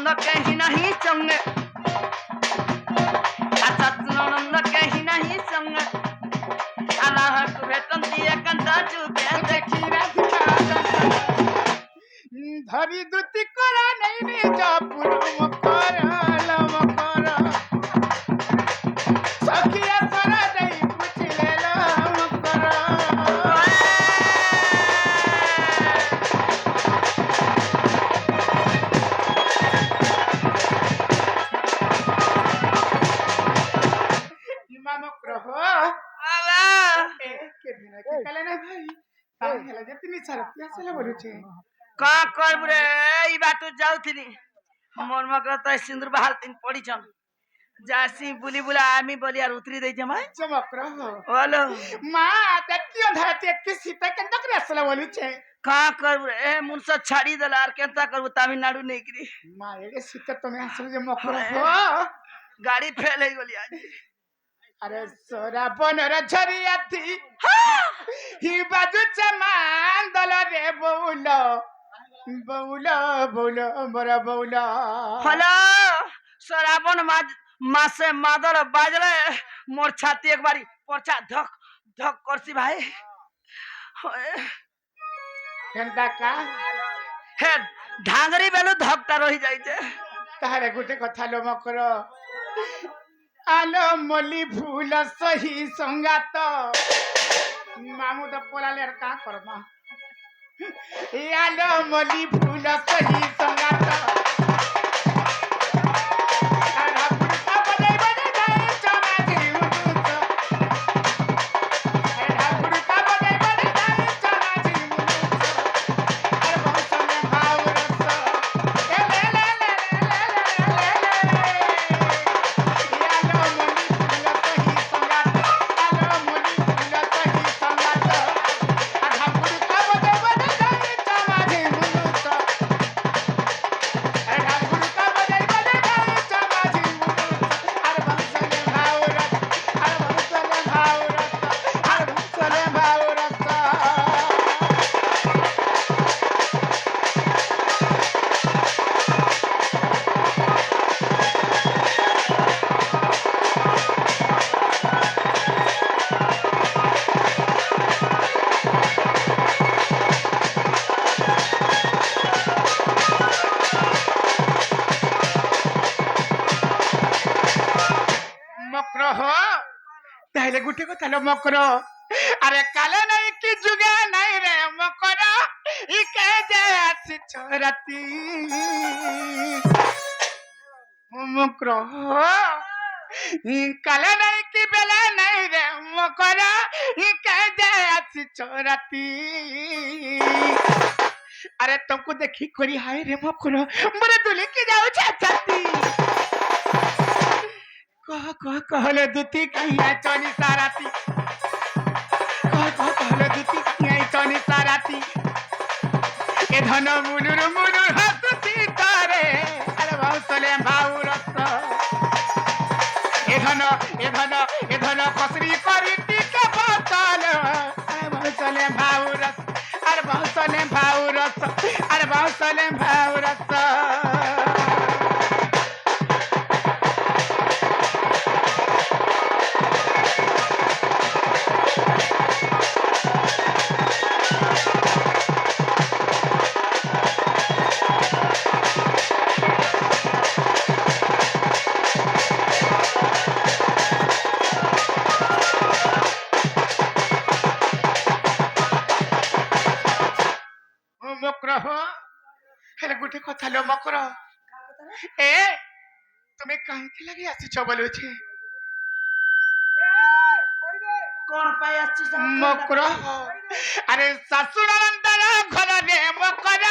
ननंद कहीं नहीं संग सास ननंद कहीं नहीं संग अनाह को भेटन दिए कंदा जुगे देखी राधिका धरी दुती करा नहीं रे जापुर मकर लमकर सखिया सरा नहीं पूछ ले लमकर इमाम ग्रह आला के बिना के कले ना भाई ताई हेला जे तिनी सारा प्यासला बोलुछे का करब रे ई बाटो जाउथिनी मोर मकर त सिंदूर बहाल तीन पड़ी छन जासी बुली बुला आमी बलियार उतरी दै जमाय चमक रह बोलो मां देखियो धरती के सीता के नकरे असला बोलुछे का करब रे ए मुनसा छाड़ी दला आर केंता करब तमिलनाडु नेकरी मां एगे सीता तमे असले जे मकर हो गाड़ी फेल हो गली आज अरे सोरा बनर झरिया थी ही बाजू चमान दल रे बौलो बौलो बौलो मोरा बौलो हेलो सराबन मासे मादर बाजले मोर छाती एक बारी परछा धक धक करसी भाई केंता का हे ढांगरी बेलु धकटा रही जाइते तारे गुटे कथा लो मकर आलो मली फूल सही संगात मामू तो पोलाले का करमा आलो मली फूल सही संगात ताहले गुटे को तालो मकर अरे काले नहीं कि जुगे नहीं रे मकर ई के जे आसी छोराती मकर ई काले नहीं कि बेला नहीं रे मकर ई के जे आसी छोराती अरे तुमको देखी करी हाय रे मकर मोरे दुली के जाओ छाती कहले दुती कहिया चनी साराती कहले दुती कहिया चनी साराती ए धन मुनुर मुनुर हसती तारे अरे भाउसले भाउरस ए धन कसरी करी टिके बताल अरे भाउसले भाउरस अरे भाउसले भाउरस अरे भाउसले भाउरस गुटे कथा लो मकर ए तुम्हें कहीं के लगे आसी बोलो छे कोन पाई आछि मकर अरे ससुरांदर घर रे मकर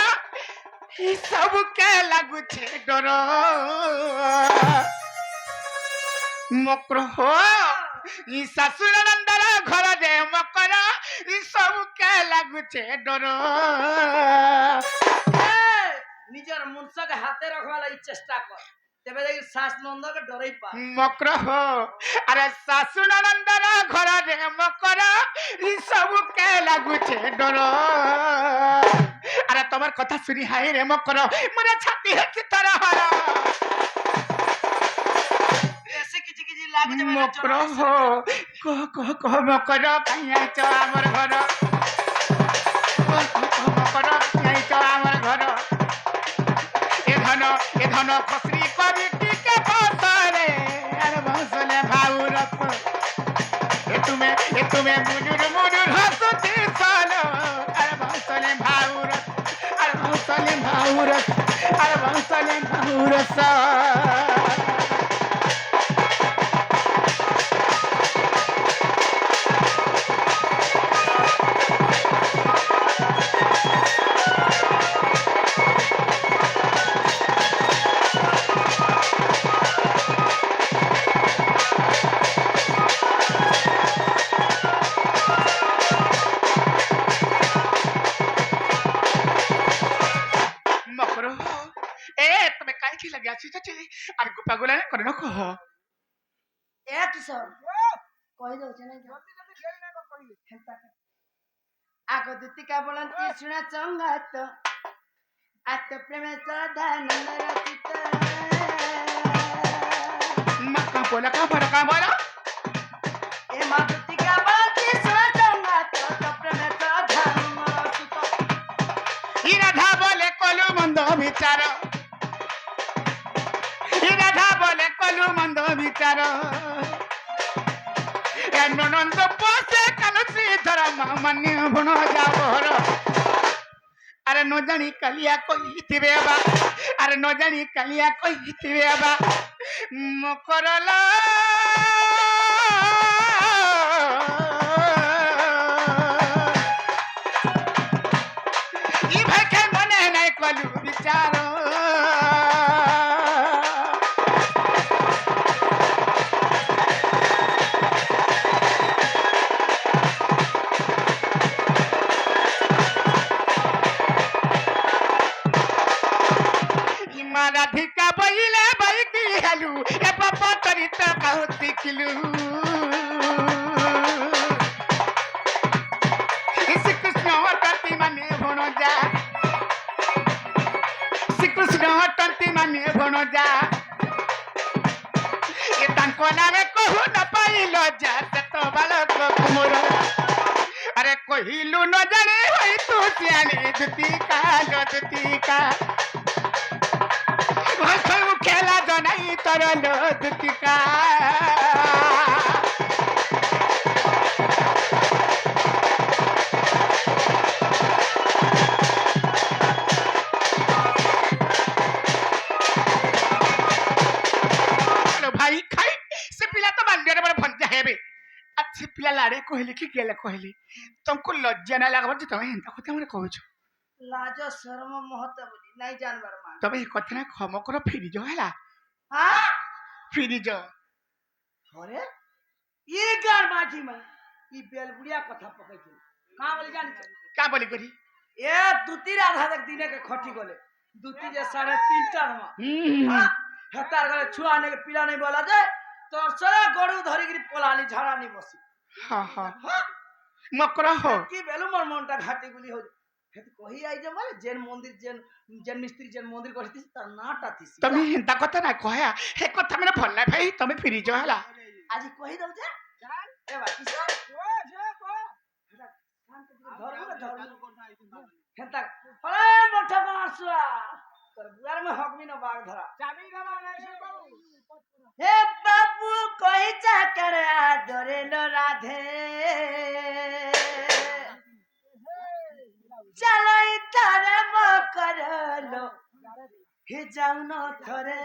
ई सब के लागु छे डर मकर हो ई ससुरांदर घर रे मकर ई सब के लागु छे डर निजर मुनसा के हाथे रखवाला ई चेष्टा कर तेबे देखि सास नंद के डरई पा मकर हो अरे सासु नंदर घर रे मकर ई सब के लागु छे डर अरे तमर कथा सुनी हाय रे मकर मोरे छाती है चिता हर हर ऐसे किची किची लागू जे मकर हो कह मकर कहीं आइछ हमर घर मकर कहीं आइछ हमर घर ए धन खसरी कवि टिके बसरे अरे बसले भाउरत ए तुम्हें मुजुर हसती सालो अरे बसले भाउरत अरे बसले भाउरत मकरो ए तुम्हें काहे की लगे आछि छे अरे गुपा गुला ने करनो कह ए किशोर कहि दो छै नै जल्दी जल्दी खेल ना कहि हेता आगो दुतिका बोलंती सुना संगत आत प्रेम साधन रचित मक्का बोला का बोला ए मा दुतिका बोलंती सुना संगत आत प्रेम साधन रचित ई राधा बोले कोलू मंद विचार ई राधा बोले कोलू मंद विचार ए ननंद पोसे कलसी धर्म मान्य भण जावर अरे न जानी कलिया कोई थिबे बा अरे न जानी कलिया कोई थिबे बा मकरला ई भाई के मने नहीं कोलू विचार राधिका बहिले बैकी हेलु ए पापा तरित कहती किलु श्री कृष्ण टंती माने भण जा श्री कृष्ण टंती माने भण जा ए तांको नामे कहू न पाइल जा त बालक कुमोर अरे कहिलु न जाने होई तू सियानी दुतिका खेला जनाई तर लुतिका भाई खाई से पिला तो बांधे बड़े भंजा हेबे अच्छे पिला लाड़े कहली कि गेले कहली तुमको लज्जा ना लागबो जे तमे हेंता কথা हमरे कहू छ लाज शर्म महत बोली नहीं जानवर मान तबे कथा ना खम कर फिरी जो हैला हां फिरी जो अरे ये गार बाजी में ई बेलबुड़िया कथा पकै छी का बोली जान का बोली करी ए दुती राधा तक दिने के खटी गले दुती जे 3.5 टन में हेतार गले छुआ ने के पीला नहीं बोला जे तो सरा गड़ू धरी गिरी पोलानी झाड़ा नहीं बसी हां मकरा हो की बेलु मोर मनटा घाटी गुली हो हेत कही आई जे मारे जैन मंदिर जैन मिस्त्री जैन मंदिर करती त नाटा थीसी तमे हिंता कथा ना कहया हे कथा मेरे भल ना भाई तमे फिरी जो हैला आज कही दउ जे ए बाकी सर ओ जे को हेता अरे मोठा बासुआ तर बुआर में हकमी न बाग धरा चाबी गवा नहीं से कहू हे बाबू कही चा कर आदरे लो राधे चलाई तारे मकर लो हे जाऊ न थरे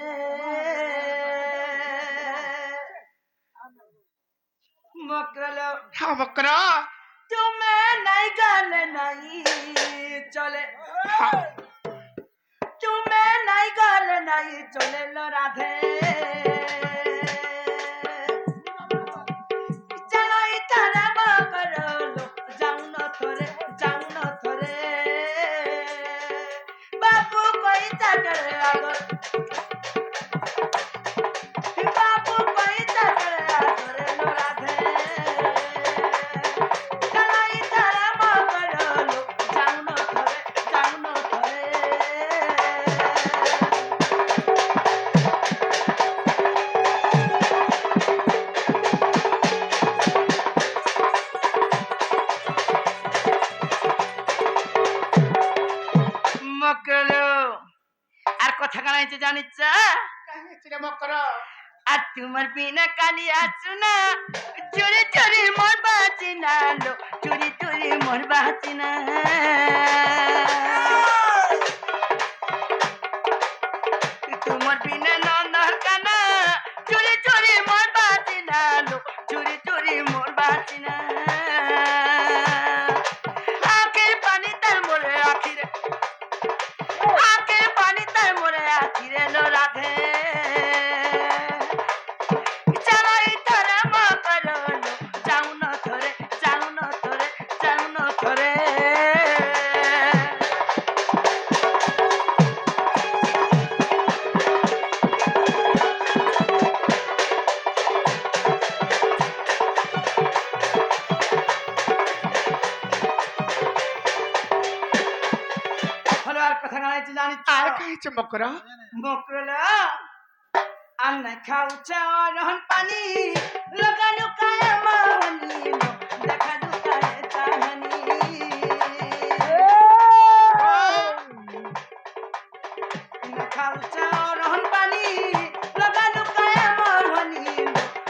मकर लो हां मकरा तुम्हें नहीं गाल नहीं चले तुम्हें नहीं गाल नहीं चले लो राधे चलो इतना मकर लो जाऊ न थोरे बाबू कोई चाकर आगर बाबू कोई चाकर आगर लो राधे चलो इतना मकर लो जाऊ न थोरे মকরলো আর কথা কানাইছে জানিছ কাহিনী রে মকর আর তোমার বিনা কালিয়া চুনা চুরি চুরি মোর বাঁচিনা লো চুরি চুরি মোর বাঁচিনা তোমার বিনা নন্দর কানা চুরি চুরি মোর বাঁচিনা লো চুরি চুরি মোর বাঁচিনা আখের পানি তার মোরে আখিরে আখের পানি তার মোরে আখিরে লো রাধে চালাই ধরে মকরলো যাও না ধরে যাও না ধরে যাও না ধরে হলো আর কথা গাইছে জানিস আর কাহিনী মকর মকরলা আন্না খাউছা রহন পানি লগা লুকায় মানি দেখা লুকায় তাহানি আন্না খাউছা রহন পানি লগা লুকায় মানি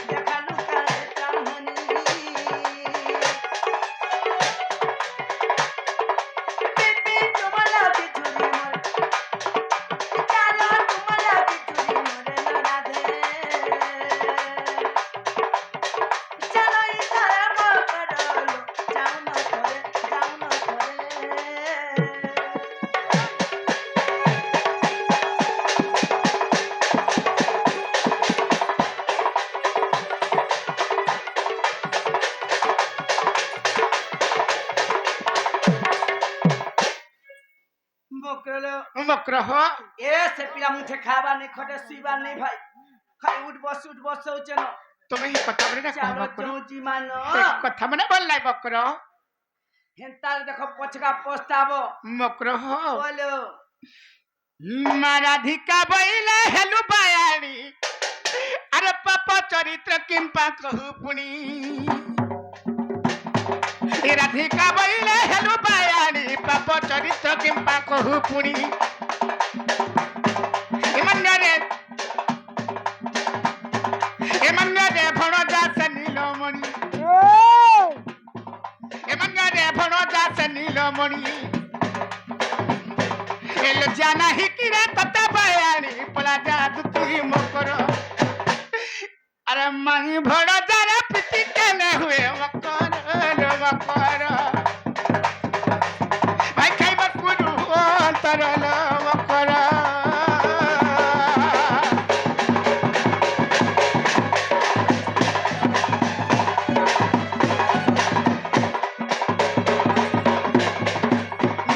দেখা লুকায় তাহানি পিপি তোমালা বিচুরি মোর চালো তোমালা বিচুরি মোরে রাধে চালো ইতারা মকরলো যাও না ধরে যাও না ধরে মকরলো মকর এ সে পিলা মুঠে খাবার নেই খটে শুইবার নেই ভাই খাই উঠ বস হচ্ছে না তুমি এই কথা বলে না চালো মকর চৌজি মানো এই কথা মানে বললাই মকর হেন্তাল দেখো পছকা পস্তাব মকর বলো রাধিকা বইলে হেলু বায়ানি আরে পাপ চরিত্র কিম্পা কহু পুনি রাধিকা বইলে হেলু বায়ানি পাপ চরিত্র কিম্পা কহু পুনি এমঙ্গরে ভণ দাস নীলমণি এমঙ্গরে ভণ দাস নীলমণি এলো জানা হিকিরে ততা বায়ানি পলা জাদু তুই মকর আরে মাই ভণ যারা পিতি কেনে হুয়ে মকর লো মকর ভাই খাইবার পুরু অন্তর লো মকর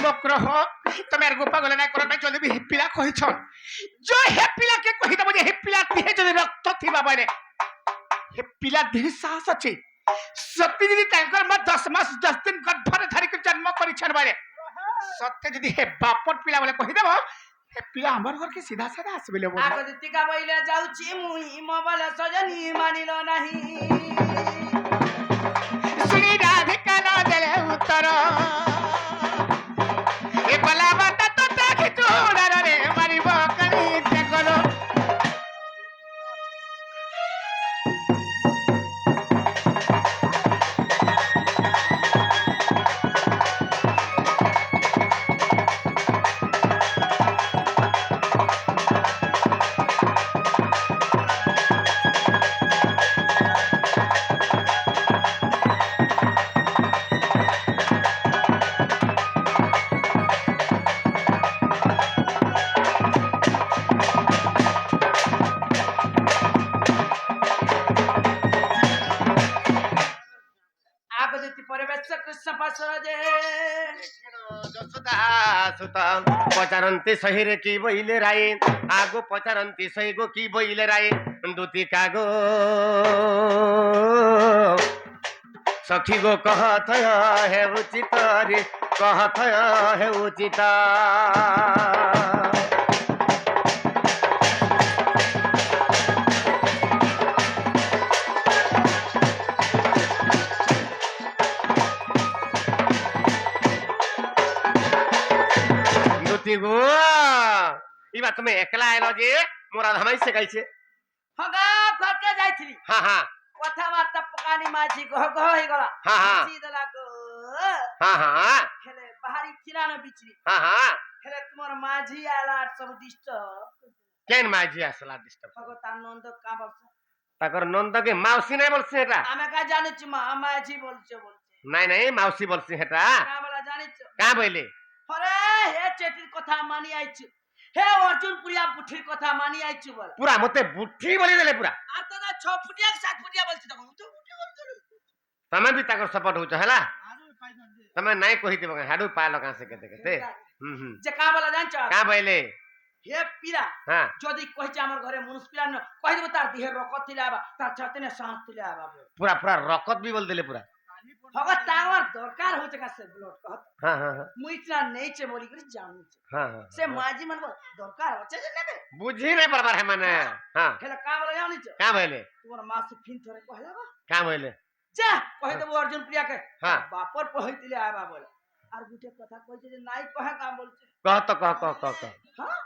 মকর তুমি আর গোপা গলে না করো না যদি হেপিলা কহিছ যে হেপিলা কে কহি দেব যে হেপিলা দিহে যদি রক্ত থিবা বলে হেপিলা দিহে সাহস আছে সত্যি যদি তাঙ্কর মা 10 মাস 10 দিন গর্ভরে ধরিকে জন্ম করিছেন বলে সত্যি যদি হে বাপর পিলা বলে কহি দেব হে পিলা আমার ঘরকে সিধা সাদা আসবে বলে আগ দিতিকা বইলে যাউছি মুই মোবাইল সজনি মানিল নাহি শুনি রাধিকা ন দেলে উত্তর এ গলা বাতা তো তাকে চোরার রে মারিব কানি দেখলো আগ দিতি পরিবেশ কৃষ্ণ পাশরে যশোদা সুতা পচারন্তি সহিরে কি বইলে রায়ে আগো পচারন্তি সহি গো কি বইলে রায়ে দুতি কাগো সখী গো কহত হে উচিত রে কহত হে উচিত মালতী গো এবার তুমি একলা এলো যে মোর রাধামাই শেখাইছে হগা ঘরকে যাইছিলি হ্যাঁ হ্যাঁ কথাবার্তা পকানি মাঝি গহ গহ হইগলা হ্যাঁ, হ্যাঁ। হাসি দেলা গো হ্যাঁ হ্যাঁ হেলে বাহারি ছিলানো বিচরি হ্যাঁ হ্যাঁ হেলে তোমার মাঝি আলা আর সব দিষ্ট কেন মাঝি আসলা ডিস্টার্ব হগ তার নন্দ কা বলছে তাকর নন্দকে মাউসি নাই বলছে এটা আমি কা জানিছি মা মাঝি বলছে নাই নাই মাউসি বলছে এটা কা বলা জানিছ কা বইলে হরে হে চেটির কথা মানি আইছু হে অর্জুন পুরিয়া পুঠির কথা মানি আইছু বল পুরা মতে বুদ্ধি বলি দেলে পুরা আর তোরা 6 ফুটিয়া 7 ফুটিয়া বলছিস তখন তো উঠে বলছিস তুমি ବି ତାଙ୍କର ସପୋର୍ଟ ହଉଛ ହେଲା ତମେ ନାଇଁ କହିଥିବ କାଁ ହାଡୁ ପାଇଲ କାଁ ସେ କେତେ କେତେ যে কা বলা জানছ କାଁ ବଇଲେ হে পিরা ହଁ যদি কইছে আমার ঘরে মনুষ পিলা ন কই দেব তার দেহে রকত থিলে আবা তার ছাতিনে সাঁত থিলে আবা ପୁରା ପୁରା ରକତ ବି বলি ଦେଲେ ପୁରା হগ তাওয়ার দরকার হচ্ছে কাছে ব্লড কহ ହଁ ହଁ ହଁ মুইছরা নেইছে বলি করে জানুছে ହଁ ହଁ সে মাঝি মান দরকার হচ্ছে যে নেবে ବୁଝି ନାଇଁ ପାରବାର ହେମାନେ ହଁ হেলে কা বলা জানিছ କାଁ ବଇଲେ তোমার মা সে ফিন ধরে কহলা বা କାଁ বইলে যা কই দেব অর্জুন প্রিয়াকে হ্যাঁ। বাপর পহইতিলে আবা বলে আর গুটে কথা কইছে যে নাই কহা কা বলছে କହ ତ କହ କହ କହ କହ হ্যাঁ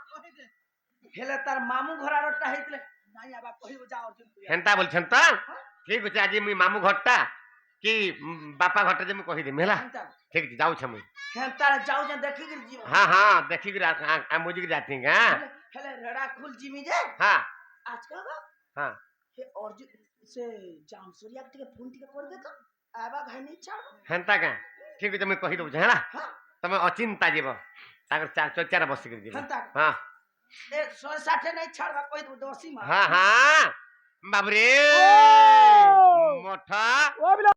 হেলে তার মামু ঘরারটা হইতিলে নাই আবা কহিব যা অর্জুন প্রিয়া ହେନ୍ତା ବୋଲଛନ୍ ତ ଠିକ ଅଛି ଆଜି ମୁଇଁ ମାମୁ ଘରଟା କି ବାପା ଘରଟା ଯେ ମୁଁ କହିଦେମି ହେଲା ଠିକ ଅଛି ଯାଉଛେ ମୁଇଁ হ্যাঁ তারা যাও যে দেখি গির জিও ହଁ ହଁ ଦେଖିକିରି ମୁଜିକି ଯାତି ଗାଁ হেলে রেড়া খুল জিমি যে ହଁ আজকাল ହଁ হে অর্জুন সে জামসরিয়া থেকে ফোন থেকে করে দে তো আবা ভাই নেই ছাড় ହେନ୍ତା କାଁ ଠିକ ଅଛି ମୁଇଁ କହିଦଉଛେ ହେଲା হ্যাঁ ତମେ ଅଚିନ୍ତା ଯିବ ତାଙ୍କର ଚାର ଚଚାରେ ବସିକିରି ଯିବ হেন্তা ହଁ এ 160 নেই ছাড়বা কই দেব দোষী মা ହଁ ହଁ ବାବୁରେ ମଠ